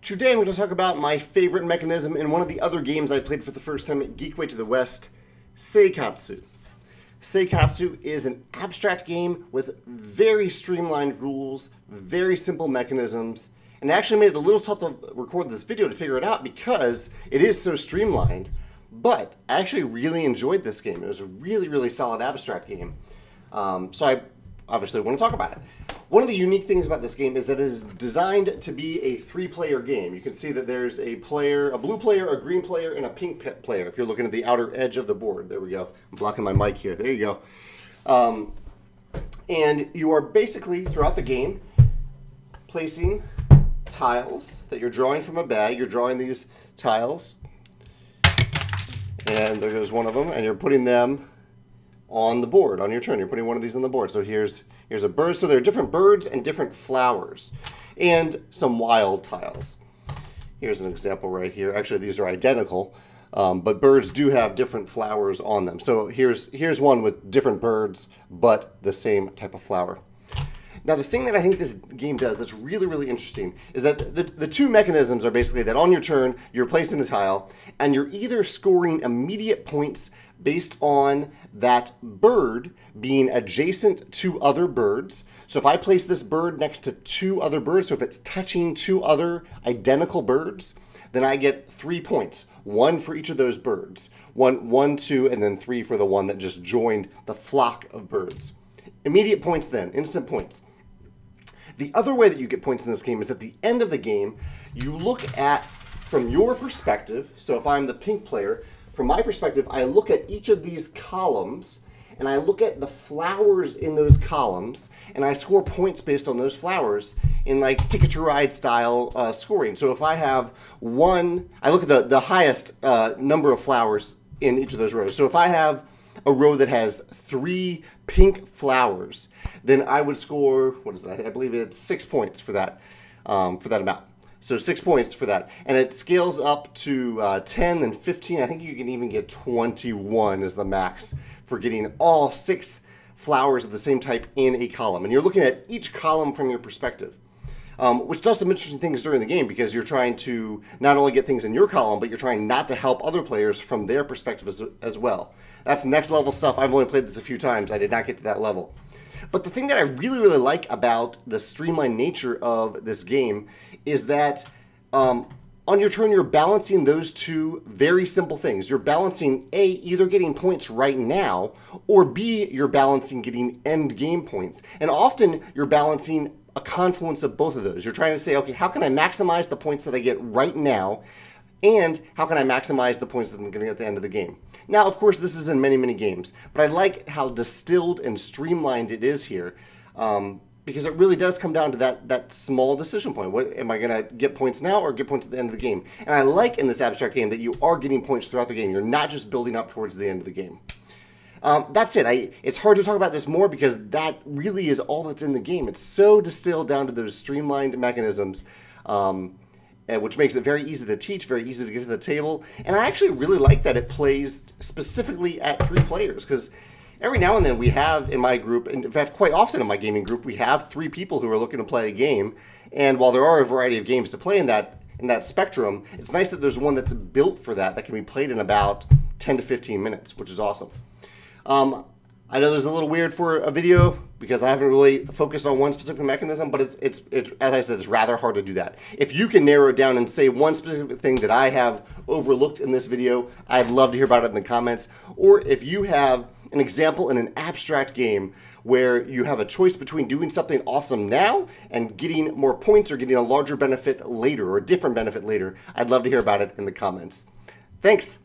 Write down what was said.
Today I'm going to talk about my favorite mechanism in one of the other games I played for the first time at Geekway to the West, Seikatsu. Seikatsu is an abstract game with very streamlined rules, very simple mechanisms, and it actually made it a little tough to record this video to figure it out because it is so streamlined. But I actually really enjoyed this game. It was a really, really solid abstract game. So I obviously want to talk about it. One of the unique things about this game is that it is designed to be a three-player game. You can see that there's a player, a blue player, a green player, and a pink player. If you're looking at the outer edge of the board, there we go. I'm blocking my mic here. There you go. And you are basically, throughout the game, placing tiles that you're drawing from a bag. You're drawing these tiles, and there goes one of them, and you're putting them on the board on your turn. You're putting one of these on the board. So here's a bird. So there are different birds and different flowers and some wild tiles. Here's an example right here. Actually, these are identical, but birds do have different flowers on them. So here's one with different birds, but the same type of flower. Now, the thing that I think this game does that's really, really interesting is that the two mechanisms are basically that on your turn, you're placing a tile, and you're either scoring immediate points based on that bird being adjacent to other birds. So if I place this bird next to two other birds, so if it's touching two other identical birds, then I get 3 points. One for each of those birds. One, two, and then 3 for the one that just joined the flock of birds. Immediate points then, instant points. The other way that you get points in this game is at the end of the game, you look at, from your perspective, so if I'm the pink player, from my perspective, I look at each of these columns, and I look at the flowers in those columns, and I score points based on those flowers in like Ticket to Ride style scoring. So if I have one, I look at the highest number of flowers in each of those rows. So if I have a row that has 3 pink flowers, then I would score, what is that? I believe it's 6 points for that amount. So 6 points for that. And it scales up to 10 and 15. I think you can even get 21 as the max for getting all 6 flowers of the same type in a column. And you're looking at each column from your perspective, which does some interesting things during the game because you're trying to not only get things in your column, but you're trying not to help other players from their perspective as well. That's next level stuff. I've only played this a few times. I did not get to that level. But the thing that I really, really like about the streamlined nature of this game is that on your turn, you're balancing those two very simple things. You're balancing A, either getting points right now, or B, you're balancing getting end game points. And often you're balancing a confluence of both of those. You're trying to say, okay, how can I maximize the points that I get right now, and how can I maximize the points that I'm getting at the end of the game? Now, of course, this is in many, many games, but I like how distilled and streamlined it is here, because it really does come down to that small decision point. What am I going to get points now or get points at the end of the game? And I like in this abstract game that you are getting points throughout the game. You're not just building up towards the end of the game. That's it. It's hard to talk about this more because that really is all that's in the game. It's so distilled down to those streamlined mechanisms, which makes it very easy to teach, very easy to get to the table. And I actually really like that it plays specifically at 3 players, because every now and then we have in my group, and in fact quite often in my gaming group, we have 3 people who are looking to play a game. And while there are a variety of games to play in that spectrum, it's nice that there's one that's built for that can be played in about 10 to 15 minutes, which is awesome. I know this is a little weird for a video because I haven't really focused on one specific mechanism, but it's as I said, it's rather hard to do that. If you can narrow it down and say one specific thing that I have overlooked in this video, I'd love to hear about it in the comments. Or if you have an example in an abstract game where you have a choice between doing something awesome now and getting more points or getting a larger benefit later or a different benefit later, I'd love to hear about it in the comments. Thanks.